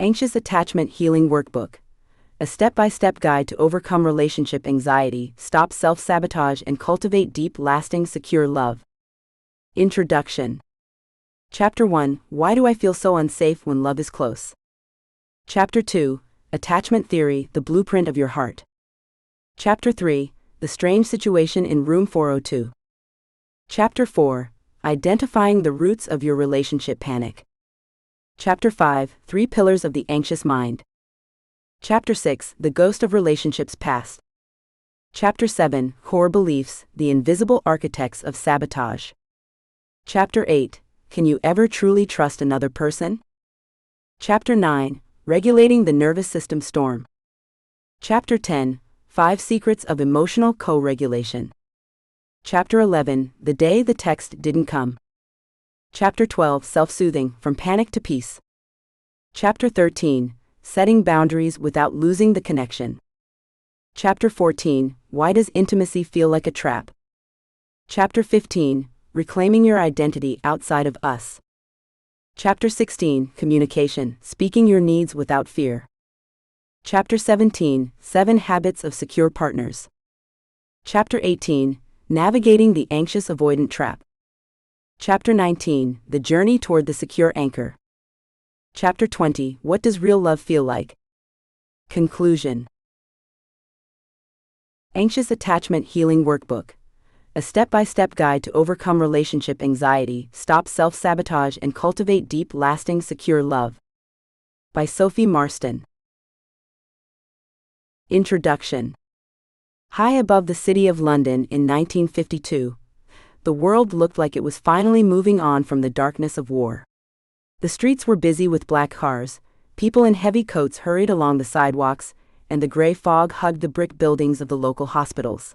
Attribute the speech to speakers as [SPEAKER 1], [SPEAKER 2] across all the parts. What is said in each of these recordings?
[SPEAKER 1] Anxious Attachment Healing Workbook. A step-by-step guide to overcome relationship anxiety, stop self-sabotage, and cultivate deep, lasting, secure love. Introduction. Chapter 1. Why do I feel so unsafe when love is close? Chapter 2. Attachment Theory, the blueprint of your heart. Chapter 3. The strange situation in room 402. Chapter 4. Identifying the roots of your relationship panic. Chapter 5. 3 Pillars of the Anxious Mind. Chapter 6. The Ghost of Relationships Past. Chapter 7. Core Beliefs, the Invisible Architects of Sabotage. Chapter 8. Can you ever truly trust another person? Chapter 9. Regulating the Nervous System Storm. Chapter 10. 5 Secrets of Emotional Co-Regulation. Chapter 11. The Day the Text Didn't Come. Chapter 12. Self-Soothing, From Panic to Peace. Chapter 13. Setting Boundaries Without Losing the Connection. Chapter 14. Why Does Intimacy Feel Like a Trap? Chapter 15. Reclaiming Your Identity Outside of Us. Chapter 16. Communication, Speaking Your Needs Without Fear. Chapter 17. 7 Habits of Secure Partners. Chapter 18. Navigating the Anxious Avoidant Trap. Chapter 19. The Journey Toward the Secure Anchor. Chapter 20. What Does Real Love Feel Like? Conclusion. Anxious Attachment Healing Workbook. A step-by-step guide to overcome relationship anxiety, stop self-sabotage, and cultivate deep, lasting, secure love. By Sophie Marston. Introduction. High above the City of London in 1952, the world looked like it was finally moving on from the darkness of war. The streets were busy with black cars, people in heavy coats hurried along the sidewalks, and the gray fog hugged the brick buildings of the local hospitals.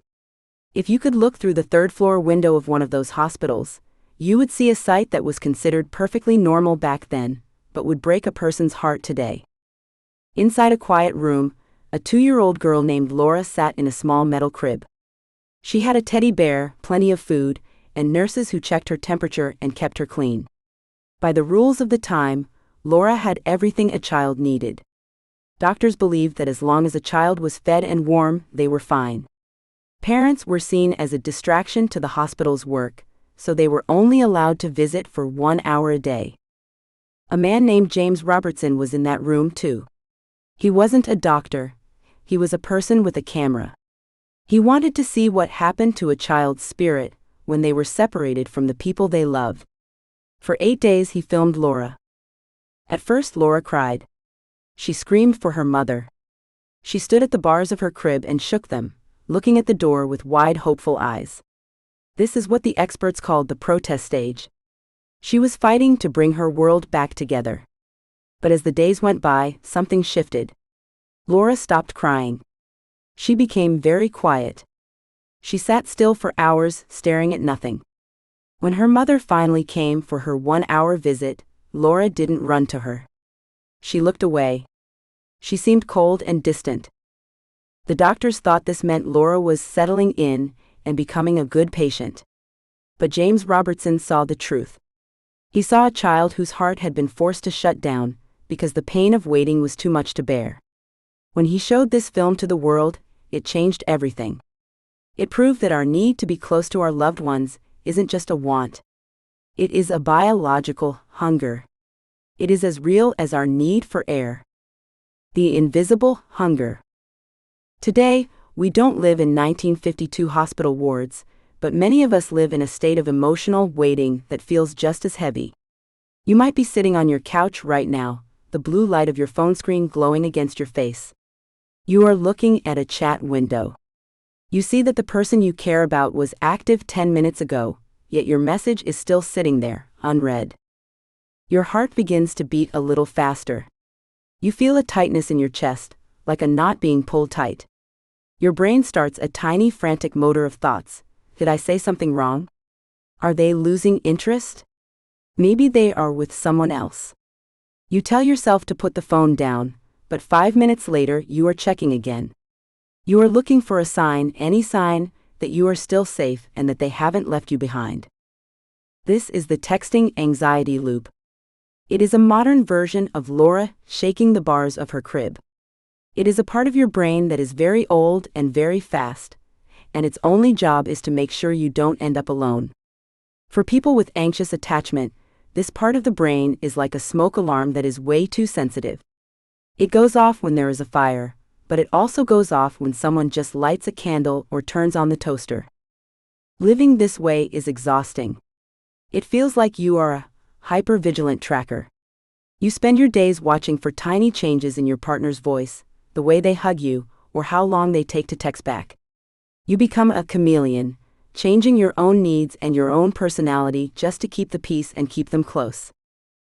[SPEAKER 1] If you could look through the third-floor window of one of those hospitals, you would see a sight that was considered perfectly normal back then, but would break a person's heart today. Inside a quiet room, a 2-year-old girl named Laura sat in a small metal crib. She had a teddy bear, plenty of food, and nurses who checked her temperature and kept her clean. By the rules of the time, Laura had everything a child needed. Doctors believed that as long as a child was fed and warm, they were fine. Parents were seen as a distraction to the hospital's work, so they were only allowed to visit for 1 hour a day. A man named James Robertson was in that room too. He wasn't a doctor. He was a person with a camera. He wanted to see what happened to a child's spirit when they were separated from the people they loved. For 8 days he filmed Laura. At first Laura cried. She screamed for her mother. She stood at the bars of her crib and shook them, looking at the door with wide, hopeful eyes. This is what the experts called the protest stage. She was fighting to bring her world back together. But as the days went by, something shifted. Laura stopped crying. She became very quiet. She sat still for hours, staring at nothing. When her mother finally came for her 1-hour visit, Laura didn't run to her. She looked away. She seemed cold and distant. The doctors thought this meant Laura was settling in and becoming a good patient. But James Robertson saw the truth. He saw a child whose heart had been forced to shut down because the pain of waiting was too much to bear. When he showed this film to the world, it changed everything. It proved that our need to be close to our loved ones isn't just a want. It is a biological hunger. It is as real as our need for air. The invisible hunger. Today, we don't live in 1952 hospital wards, but many of us live in a state of emotional waiting that feels just as heavy. You might be sitting on your couch right now, the blue light of your phone screen glowing against your face. You are looking at a chat window. You see that the person you care about was active 10 minutes ago, yet your message is still sitting there, unread. Your heart begins to beat a little faster. You feel a tightness in your chest, like a knot being pulled tight. Your brain starts a tiny frantic motor of thoughts. Did I say something wrong? Are they losing interest? Maybe they are with someone else. You tell yourself to put the phone down, but 5 minutes later you are checking again. You are looking for a sign, any sign, that you are still safe and that they haven't left you behind. This is the texting anxiety loop. It is a modern version of Laura shaking the bars of her crib. It is a part of your brain that is very old and very fast, and its only job is to make sure you don't end up alone. For people with anxious attachment, this part of the brain is like a smoke alarm that is way too sensitive. It goes off when there is a fire, but it also goes off when someone just lights a candle or turns on the toaster. Living this way is exhausting. It feels like you are a hyper-vigilant tracker. You spend your days watching for tiny changes in your partner's voice, the way they hug you, or how long they take to text back. You become a chameleon, changing your own needs and your own personality just to keep the peace and keep them close.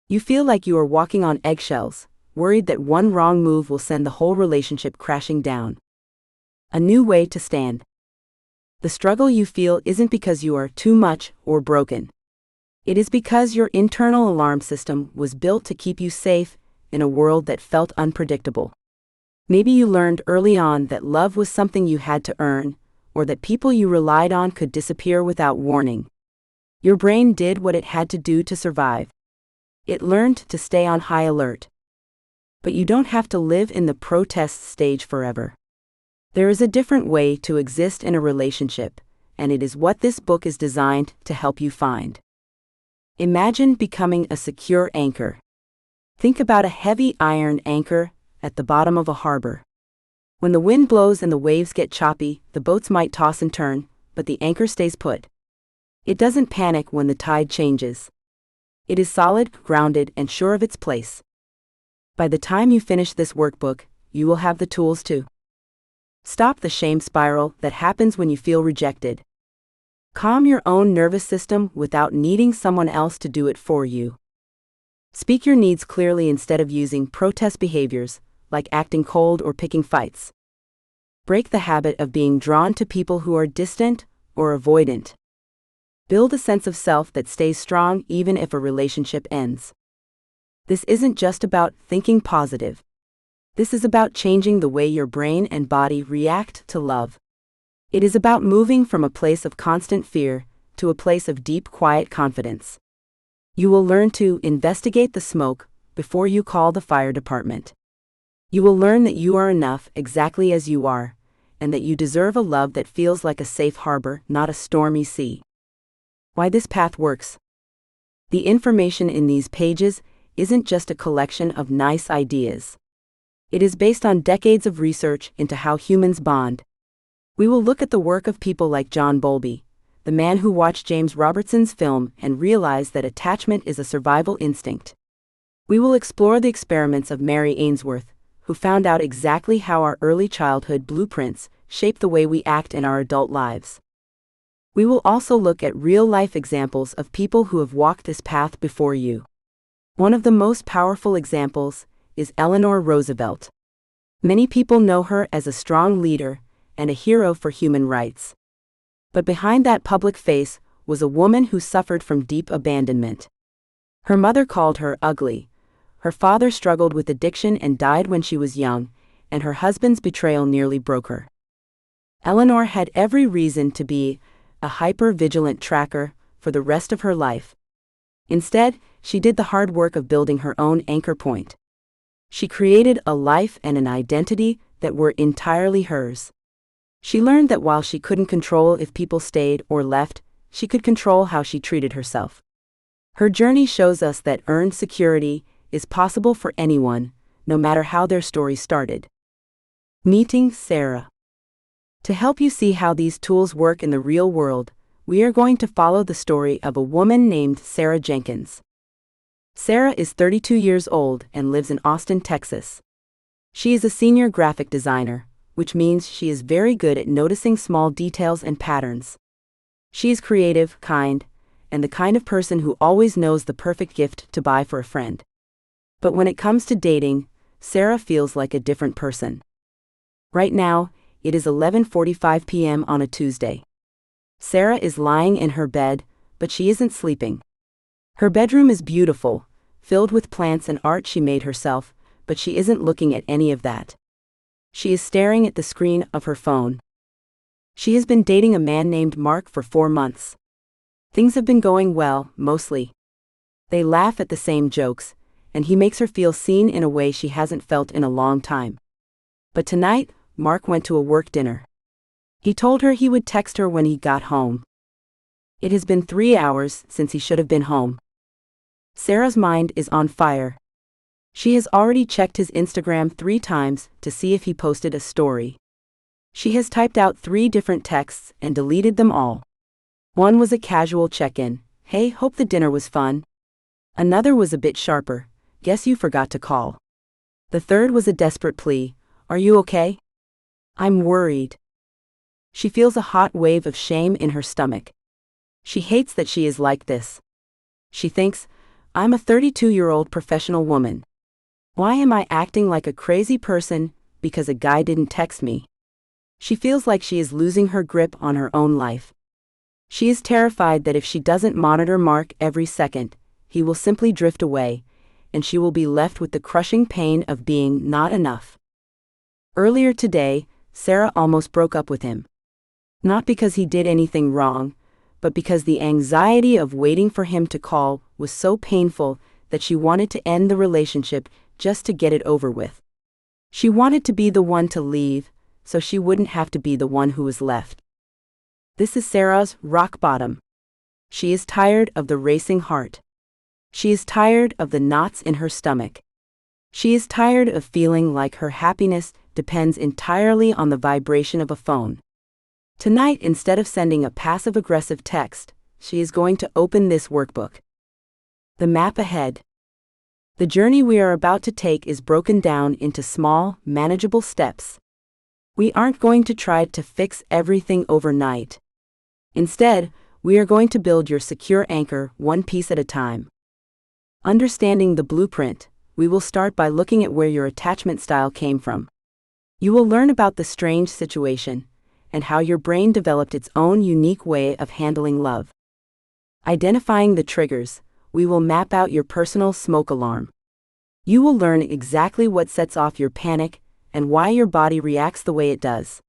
[SPEAKER 1] You feel like you are walking on eggshells, worried that one wrong move will send the whole relationship crashing down. A new way to stand. The struggle you feel isn't because you are too much or broken. It is because your internal alarm system was built to keep you safe in a world that felt unpredictable. Maybe you learned early on that love was something you had to earn, or that people you relied on could disappear without warning. Your brain did what it had to do to survive. It learned to stay on high alert. But you don't have to live in the protest stage forever. There is a different way to exist in a relationship, and it is what this book is designed to help you find. Imagine becoming a secure anchor. Think about a heavy iron anchor at the bottom of a harbor. When the wind blows and the waves get choppy, the boats might toss and turn, but the anchor stays put. It doesn't panic when the tide changes. It is solid, grounded, and sure of its place. By the time you finish this workbook, you will have the tools to stop the shame spiral that happens when you feel rejected. Calm your own nervous system without needing someone else to do it for you. Speak your needs clearly instead of using protest behaviors, like acting cold or picking fights. Break the habit of being drawn to people who are distant or avoidant. Build a sense of self that stays strong even if a relationship ends. This isn't just about thinking positive. This is about changing the way your brain and body react to love. It is about moving from a place of constant fear to a place of deep, quiet confidence. You will learn to investigate the smoke before you call the fire department. You will learn that you are enough exactly as you are, and that you deserve a love that feels like a safe harbor, not a stormy sea. Why this path works. The information in these pages isn't just a collection of nice ideas. It is based on decades of research into how humans bond. We will look at the work of people like John Bowlby, the man who watched James Robertson's film and realized that attachment is a survival instinct. We will explore the experiments of Mary Ainsworth, who found out exactly how our early childhood blueprints shape the way we act in our adult lives. We will also look at real-life examples of people who have walked this path before you. One of the most powerful examples is Eleanor Roosevelt. Many people know her as a strong leader and a hero for human rights. But behind that public face was a woman who suffered from deep abandonment. Her mother called her ugly. Her father struggled with addiction and died when she was young, and her husband's betrayal nearly broke her. Eleanor had every reason to be a hyper-vigilant tracker for the rest of her life. Instead, she did the hard work of building her own anchor point. She created a life and an identity that were entirely hers. She learned that while she couldn't control if people stayed or left, she could control how she treated herself. Her journey shows us that earned security is possible for anyone, no matter how their story started. Meeting Sarah. To help you see how these tools work in the real world, we are going to follow the story of a woman named Sarah Jenkins. Sarah is 32 years old and lives in Austin, Texas. She is a senior graphic designer, which means she is very good at noticing small details and patterns. She is creative, kind, and the kind of person who always knows the perfect gift to buy for a friend. But when it comes to dating, Sarah feels like a different person. Right now, it is 11:45 p.m. on a Tuesday. Sarah is lying in her bed, but she isn't sleeping. Her bedroom is beautiful, filled with plants and art she made herself, but she isn't looking at any of that. She is staring at the screen of her phone. She has been dating a man named Mark for 4 months. Things have been going well, mostly. They laugh at the same jokes, and he makes her feel seen in a way she hasn't felt in a long time. But tonight, Mark went to a work dinner. He told her he would text her when he got home. It has been 3 hours since he should have been home. Sarah's mind is on fire. She has already checked his Instagram 3 times to see if he posted a story. She has typed out 3 different texts and deleted them all. One was a casual check-in, "Hey, hope the dinner was fun." Another was a bit sharper, "Guess you forgot to call." The third was a desperate plea, "Are you okay? I'm worried." She feels a hot wave of shame in her stomach. She hates that she is like this. She thinks, "I'm a 32-year-old professional woman. Why am I acting like a crazy person because a guy didn't text me?" She feels like she is losing her grip on her own life. She is terrified that if she doesn't monitor Mark every second, he will simply drift away, and she will be left with the crushing pain of being not enough. Earlier today, Sarah almost broke up with him. Not because he did anything wrong, but because the anxiety of waiting for him to call was so painful that she wanted to end the relationship just to get it over with. She wanted to be the one to leave, so she wouldn't have to be the one who was left. This is Sarah's rock bottom. She is tired of the racing heart. She is tired of the knots in her stomach. She is tired of feeling like her happiness depends entirely on the vibration of a phone. Tonight, instead of sending a passive-aggressive text, she is going to open this workbook. The map ahead. The journey we are about to take is broken down into small, manageable steps. We aren't going to try to fix everything overnight. Instead, we are going to build your secure anchor one piece at a time. Understanding the blueprint, we will start by looking at where your attachment style came from. You will learn about the strange situation and how your brain developed its own unique way of handling love. Identifying the triggers, we will map out your personal smoke alarm. You will learn exactly what sets off your panic and why your body reacts the way it does.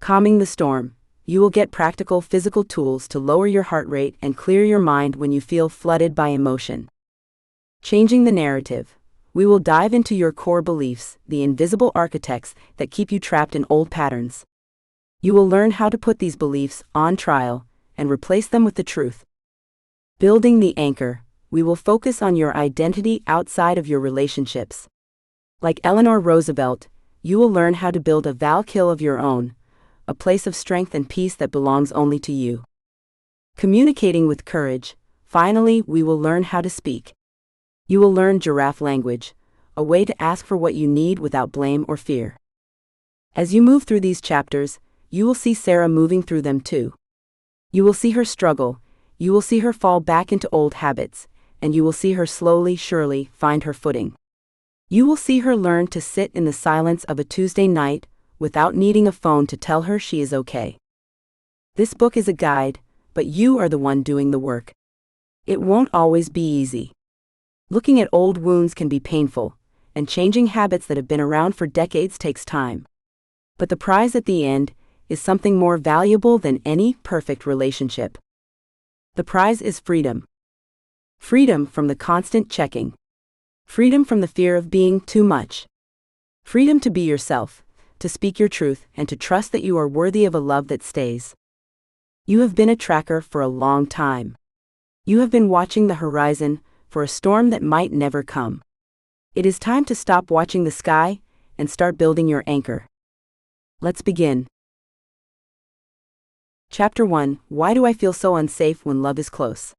[SPEAKER 1] Calming the storm, you will get practical physical tools to lower your heart rate and clear your mind when you feel flooded by emotion. Changing the narrative, we will dive into your core beliefs, the invisible architects that keep you trapped in old patterns. You will learn how to put these beliefs on trial and replace them with the truth. Building the anchor, we will focus on your identity outside of your relationships. Like Eleanor Roosevelt, you will learn how to build a Valkyrie of your own, a place of strength and peace that belongs only to you. Communicating with courage, finally, we will learn how to speak. You will learn giraffe language, a way to ask for what you need without blame or fear. As you move through these chapters, you will see Sarah moving through them too. You will see her struggle, you will see her fall back into old habits, and you will see her slowly, surely find her footing. You will see her learn to sit in the silence of a Tuesday night without needing a phone to tell her she is okay. This book is a guide, but you are the one doing the work. It won't always be easy. Looking at old wounds can be painful, and changing habits that have been around for decades takes time. But the prize at the end is something more valuable than any perfect relationship. The prize is freedom. Freedom from the constant checking. Freedom from the fear of being too much. Freedom to be yourself, to speak your truth, and to trust that you are worthy of a love that stays. You have been a tracker for a long time. You have been watching the horizon for a storm that might never come. It is time to stop watching the sky and start building your anchor. Let's begin. Chapter 1: Why do I feel so unsafe when love is close?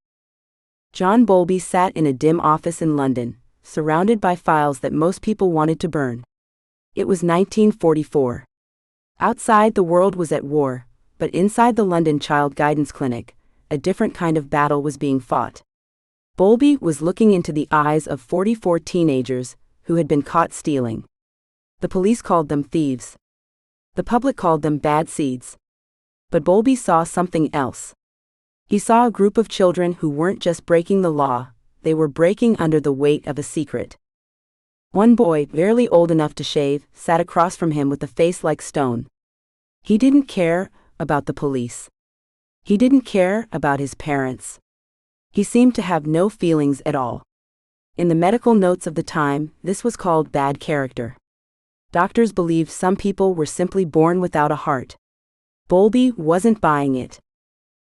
[SPEAKER 1] John Bowlby sat in a dim office in London, surrounded by files that most people wanted to burn. It was 1944. Outside, the world was at war, but inside the London Child Guidance Clinic, a different kind of battle was being fought. Bowlby was looking into the eyes of 44 teenagers who had been caught stealing. The police called them thieves. The public called them bad seeds. But Bowlby saw something else. He saw a group of children who weren't just breaking the law, they were breaking under the weight of a secret. One boy, barely old enough to shave, sat across from him with a face like stone. He didn't care about the police. He didn't care about his parents. He seemed to have no feelings at all. In the medical notes of the time, this was called bad character. Doctors believed some people were simply born without a heart. Bowlby wasn't buying it.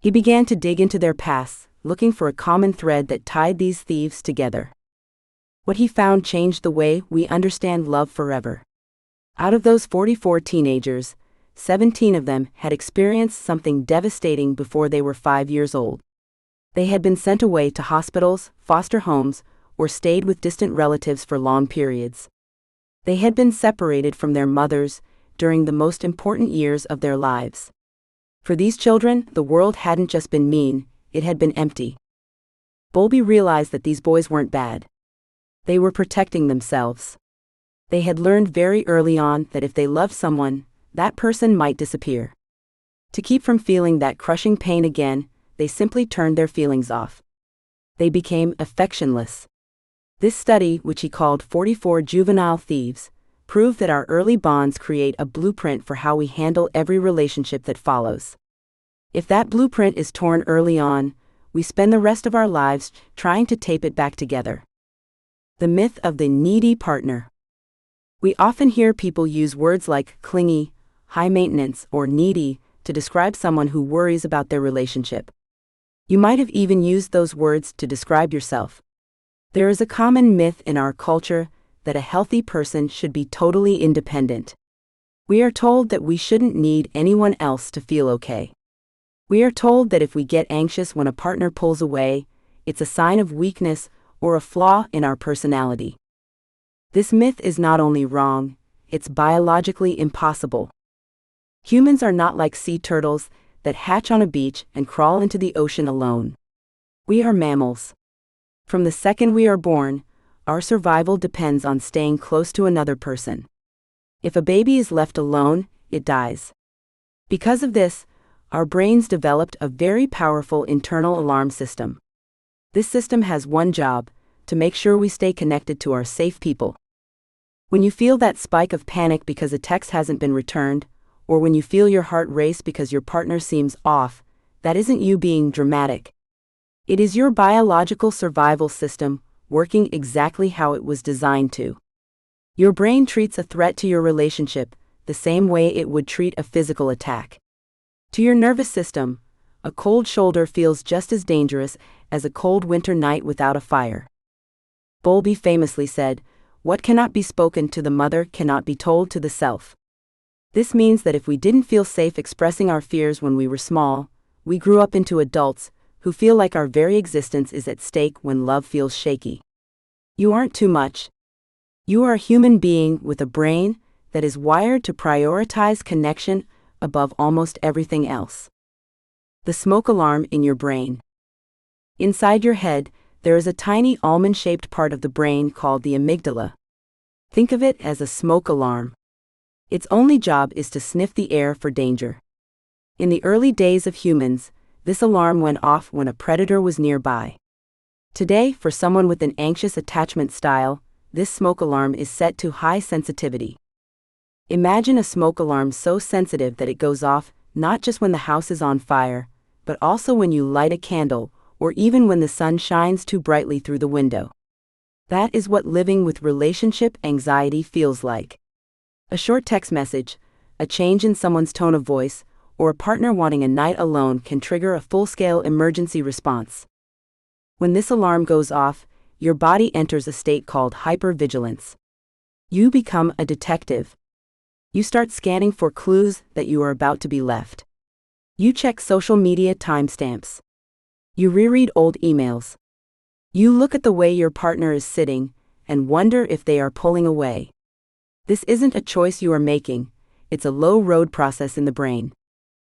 [SPEAKER 1] He began to dig into their pasts, looking for a common thread that tied these thieves together. What he found changed the way we understand love forever. Out of those 44 teenagers, 17 of them had experienced something devastating before they were 5 years old. They had been sent away to hospitals, foster homes, or stayed with distant relatives for long periods. They had been separated from their mothers during the most important years of their lives. For these children, the world hadn't just been mean, it had been empty. Bowlby realized that these boys weren't bad. They were protecting themselves. They had learned very early on that if they loved someone, that person might disappear. To keep from feeling that crushing pain again, they simply turned their feelings off. They became affectionless. This study, which he called 44 Juvenile Thieves, proved that our early bonds create a blueprint for how we handle every relationship that follows. If that blueprint is torn early on, we spend the rest of our lives trying to tape it back together. The myth of the needy partner. We often hear people use words like clingy, high maintenance, or needy to describe someone who worries about their relationship. You might have even used those words to describe yourself. There is a common myth in our culture that a healthy person should be totally independent. We are told that we shouldn't need anyone else to feel okay. We are told that if we get anxious when a partner pulls away, it's a sign of weakness or a flaw in our personality. This myth is not only wrong, it's biologically impossible. Humans are not like sea turtles that hatch on a beach and crawl into the ocean alone. We are mammals. From the second we are born, our survival depends on staying close to another person. If a baby is left alone, it dies. Because of this, our brains developed a very powerful internal alarm system. This system has one job: to make sure we stay connected to our safe people. When you feel that spike of panic because a text hasn't been returned, or when you feel your heart race because your partner seems off, that isn't you being dramatic. It is your biological survival system working exactly how it was designed to. Your brain treats a threat to your relationship the same way it would treat a physical attack. To your nervous system, a cold shoulder feels just as dangerous as a cold winter night without a fire. Bowlby famously said, "What cannot be spoken to the mother cannot be told to the self." This means that if we didn't feel safe expressing our fears when we were small, we grew up into adults who feel like our very existence is at stake when love feels shaky. You aren't too much. You are a human being with a brain that is wired to prioritize connection above almost everything else. The smoke alarm in your brain. Inside your head, there is a tiny almond-shaped part of the brain called the amygdala. Think of it as a smoke alarm. Its only job is to sniff the air for danger. In the early days of humans, this alarm went off when a predator was nearby. Today, for someone with an anxious attachment style, this smoke alarm is set to high sensitivity. Imagine a smoke alarm so sensitive that it goes off not just when the house is on fire, but also when you light a candle, or even when the sun shines too brightly through the window. That is what living with relationship anxiety feels like. A short text message, a change in someone's tone of voice, or a partner wanting a night alone can trigger a full-scale emergency response. When this alarm goes off, your body enters a state called hypervigilance. You become a detective. You start scanning for clues that you are about to be left. You check social media timestamps. You reread old emails. You look at the way your partner is sitting and wonder if they are pulling away. This isn't a choice you are making, it's a low-road process in the brain.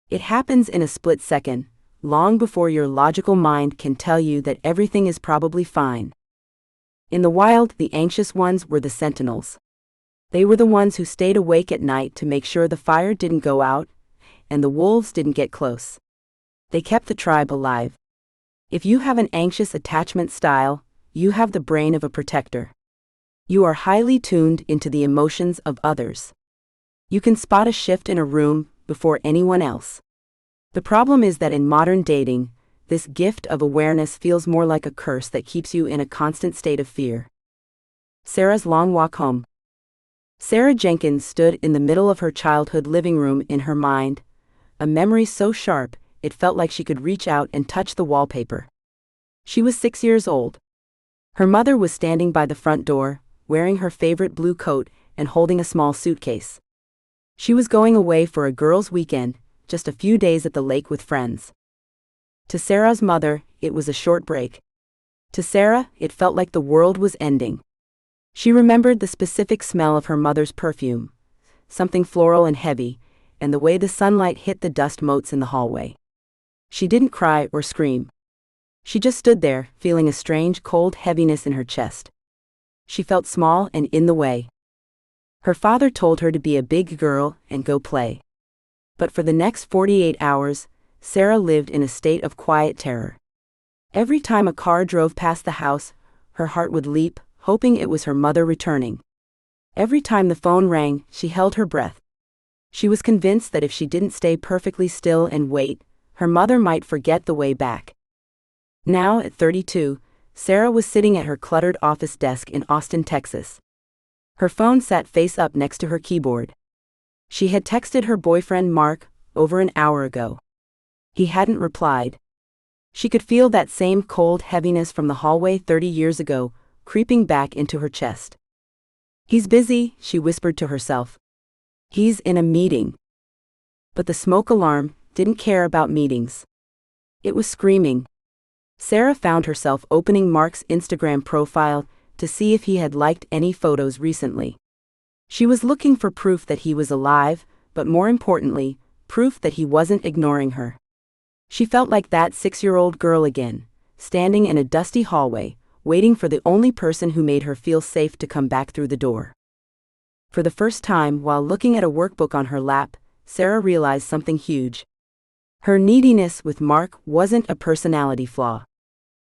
[SPEAKER 1] It happens in a split second, long before your logical mind can tell you that everything is probably fine. In the wild, the anxious ones were the sentinels. They were the ones who stayed awake at night to make sure the fire didn't go out and the wolves didn't get close. They kept the tribe alive. If you have an anxious attachment style, you have the brain of a protector. You are highly tuned into the emotions of others. You can spot a shift in a room before anyone else. The problem is that in modern dating, this gift of awareness feels more like a curse that keeps you in a constant state of fear. Sarah's long walk home. Sarah Jenkins stood in the middle of her childhood living room in her mind, a memory so sharp it felt like she could reach out and touch the wallpaper. She was 6 years old. Her mother was standing by the front door, wearing her favorite blue coat and holding a small suitcase. She was going away for a girls' weekend, just a few days at the lake with friends. To Sarah's mother, it was a short break. To Sarah, it felt like the world was ending. She remembered the specific smell of her mother's perfume, something floral and heavy, and the way the sunlight hit the dust motes in the hallway. She didn't cry or scream. She just stood there, feeling a strange cold heaviness in her chest. She felt small and in the way. Her father told her to be a big girl and go play. But for the next 48 hours, Sarah lived in a state of quiet terror. Every time a car drove past the house, her heart would leap, hoping it was her mother returning. Every time the phone rang, she held her breath. She was convinced that if she didn't stay perfectly still and wait, her mother might forget the way back. Now, at 32, Sarah was sitting at her cluttered office desk in Austin, Texas. Her phone sat face up next to her keyboard. She had texted her boyfriend Mark over an hour ago. He hadn't replied. She could feel that same cold heaviness from the hallway 30 years ago, creeping back into her chest. "He's busy," she whispered to herself. "He's in a meeting." But the smoke alarm didn't care about meetings. It was screaming. Sarah found herself opening Mark's Instagram profile to see if he had liked any photos recently. She was looking for proof that he was alive, but more importantly, proof that he wasn't ignoring her. She felt like that 6-year-old girl again, standing in a dusty hallway, waiting for the only person who made her feel safe to come back through the door. For the first time, while looking at a workbook on her lap, Sarah realized something huge. Her neediness with Mark wasn't a personality flaw.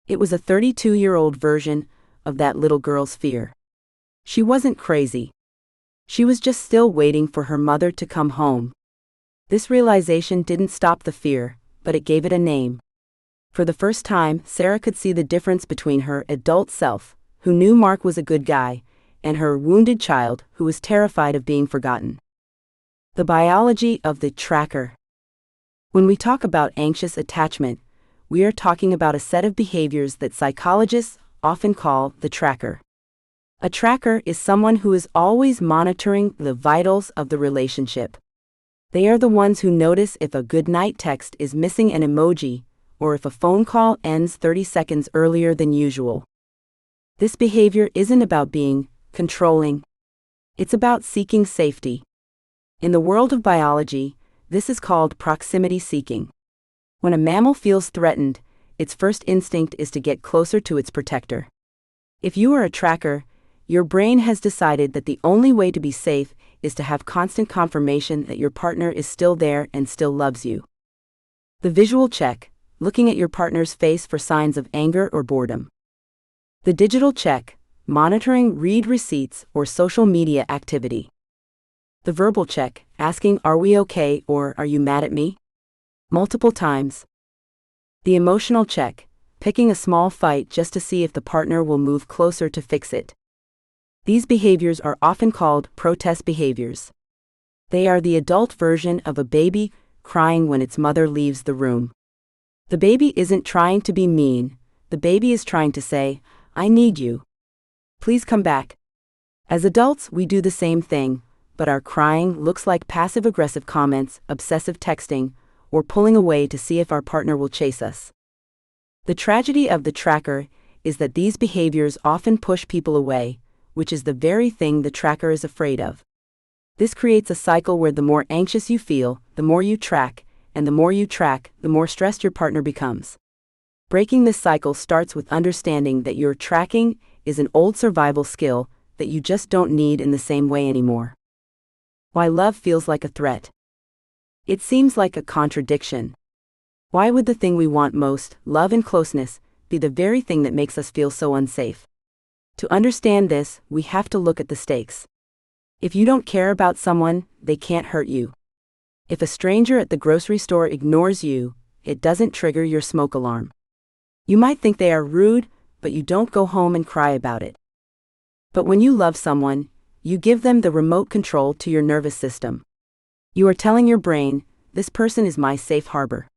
[SPEAKER 1] It was a 32-year-old version of that little girl's fear. She wasn't crazy. She was just still waiting for her mother to come home. This realization didn't stop the fear, but it gave it a name. For the first time, Sarah could see the difference between her adult self, who knew Mark was a good guy, and her wounded child, who was terrified of being forgotten. The biology of the tracker. When we talk about anxious attachment, we are talking about a set of behaviors that psychologists often call the tracker. A tracker is someone who is always monitoring the vitals of the relationship. They are the ones who notice if a goodnight text is missing an emoji, or if a phone call ends 30 seconds earlier than usual. This behavior isn't about being controlling. It's about seeking safety. In the world of biology, this is called proximity seeking. When a mammal feels threatened, its first instinct is to get closer to its protector. If you are a tracker, your brain has decided that the only way to be safe is to have constant confirmation that your partner is still there and still loves you. The visual check, looking at your partner's face for signs of anger or boredom. The digital check, monitoring read receipts or social media activity. The verbal check, asking "Are we okay?" or "Are you mad at me?" multiple times. The emotional check, picking a small fight just to see if the partner will move closer to fix it. These behaviors are often called protest behaviors. They are the adult version of a baby crying when its mother leaves the room. The baby isn't trying to be mean, the baby is trying to say, "I need you. Please come back." As adults, we do the same thing, but our crying looks like passive-aggressive comments, obsessive texting, or pulling away to see if our partner will chase us. The tragedy of the tracker is that these behaviors often push people away, which is the very thing the tracker is afraid of. This creates a cycle where the more anxious you feel, the more you track, and the more you track, the more stressed your partner becomes. Breaking this cycle starts with understanding that your tracking is an old survival skill that you just don't need in the same way anymore. Why love feels like a threat. It seems like a contradiction. Why would the thing we want most, love and closeness, be the very thing that makes us feel so unsafe? To understand this, we have to look at the stakes. If you don't care about someone, they can't hurt you. If a stranger at the grocery store ignores you, it doesn't trigger your smoke alarm. You might think they are rude, but you don't go home and cry about it. But when you love someone, you give them the remote control to your nervous system. You are telling your brain, this person is my safe harbor.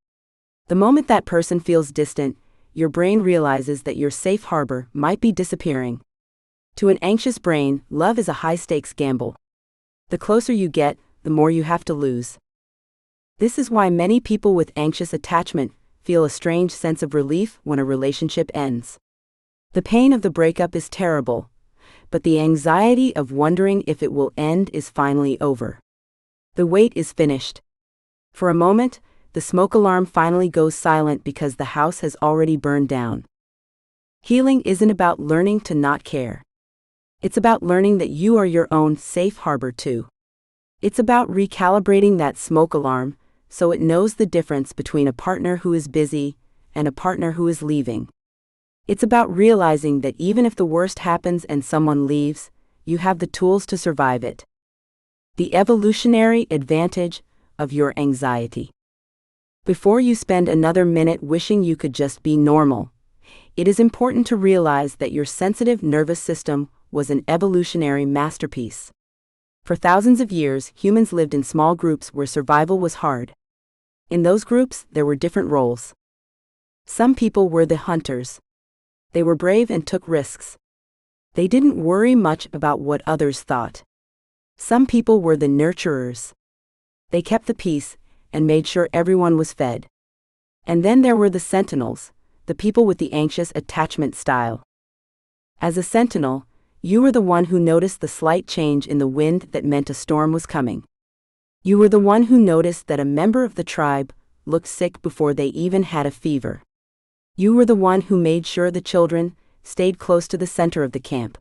[SPEAKER 1] The moment that person feels distant, your brain realizes that your safe harbor might be disappearing. To an anxious brain, love is a high-stakes gamble. The closer you get, the more you have to lose. This is why many people with anxious attachment feel a strange sense of relief when a relationship ends. The pain of the breakup is terrible, but the anxiety of wondering if it will end is finally over. The wait is finished. For a moment, the smoke alarm finally goes silent because the house has already burned down. Healing isn't about learning to not care. It's about learning that you are your own safe harbor too. It's about recalibrating that smoke alarm so it knows the difference between a partner who is busy and a partner who is leaving. It's about realizing that even if the worst happens and someone leaves, you have the tools to survive it. The evolutionary advantage of your anxiety. Before you spend another minute wishing you could just be normal, it is important to realize that your sensitive nervous system was an evolutionary masterpiece. For thousands of years, humans lived in small groups where survival was hard. In those groups, there were different roles. Some people were the hunters. They were brave and took risks. They didn't worry much about what others thought. Some people were the nurturers. They kept the peace and made sure everyone was fed. And then there were the sentinels, the people with the anxious attachment style. As a sentinel, you were the one who noticed the slight change in the wind that meant a storm was coming. You were the one who noticed that a member of the tribe looked sick before they even had a fever. You were the one who made sure the children stayed close to the center of the camp.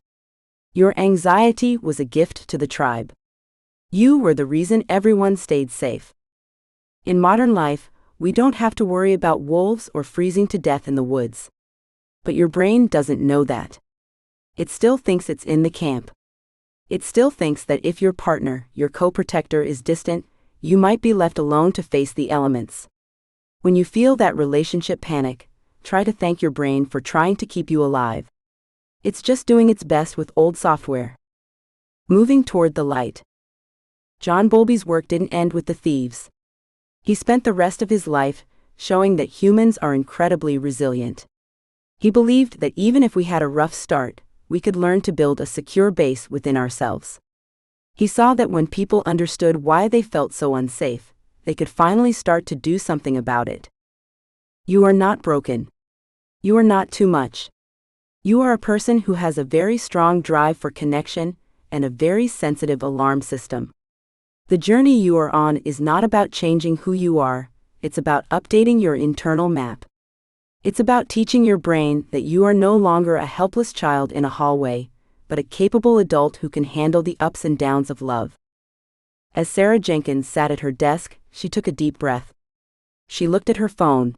[SPEAKER 1] Your anxiety was a gift to the tribe. You were the reason everyone stayed safe. In modern life, we don't have to worry about wolves or freezing to death in the woods. But your brain doesn't know that. It still thinks it's in the camp. It still thinks that if your partner, your co-protector, is distant, you might be left alone to face the elements. When you feel that relationship panic, try to thank your brain for trying to keep you alive. It's just doing its best with old software. Moving toward the light. John Bowlby's work didn't end with the thieves. He spent the rest of his life showing that humans are incredibly resilient. He believed that even if we had a rough start, we could learn to build a secure base within ourselves. He saw that when people understood why they felt so unsafe, they could finally start to do something about it. You are not broken. You are not too much. You are a person who has a very strong drive for connection and a very sensitive alarm system. The journey you are on is not about changing who you are, it's about updating your internal map. It's about teaching your brain that you are no longer a helpless child in a hallway, but a capable adult who can handle the ups and downs of love. As Sarah Jenkins sat at her desk, she took a deep breath. She looked at her phone.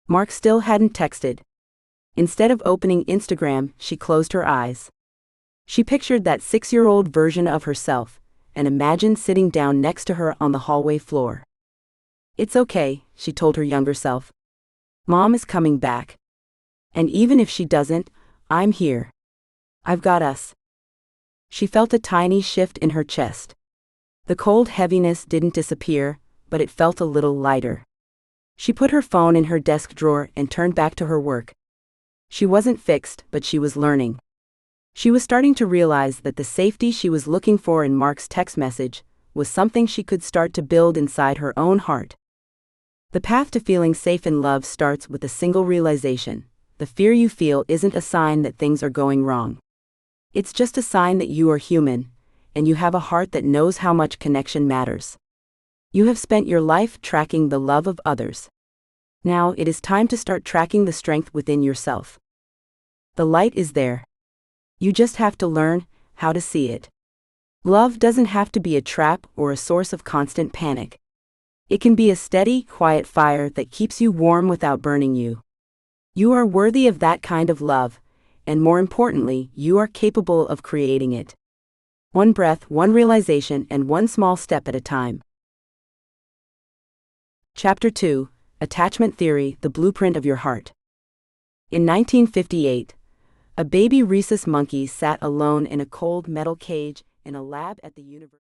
[SPEAKER 1] Mark still hadn't texted. Instead of opening Instagram, she closed her eyes. She pictured that 6-year-old version of herself, and imagined sitting down next to her on the hallway floor. It's okay, she told her younger self. Mom is coming back. And even if she doesn't, I'm here. I've got us. She felt a tiny shift in her chest. The cold heaviness didn't disappear, but it felt a little lighter. She put her phone in her desk drawer and turned back to her work. She wasn't fixed, but she was learning. She was starting to realize that the safety she was looking for in Mark's text message was something she could start to build inside her own heart. The path to feeling safe in love starts with a single realization: the fear you feel isn't a sign that things are going wrong. It's just a sign that you are human, and you have a heart that knows how much connection matters. You have spent your life tracking the love of others. Now it is time to start tracking the strength within yourself. The light is there. You just have to learn how to see it. Love doesn't have to be a trap or a source of constant panic. It can be a steady, quiet fire that keeps you warm without burning you. You are worthy of that kind of love, and more importantly, you are capable of creating it. One breath, one realization, and one small step at a time. Chapter 2: Attachment Theory, the Blueprint of Your Heart. In 1958, a baby rhesus monkey sat alone in a cold metal cage in a lab at the university.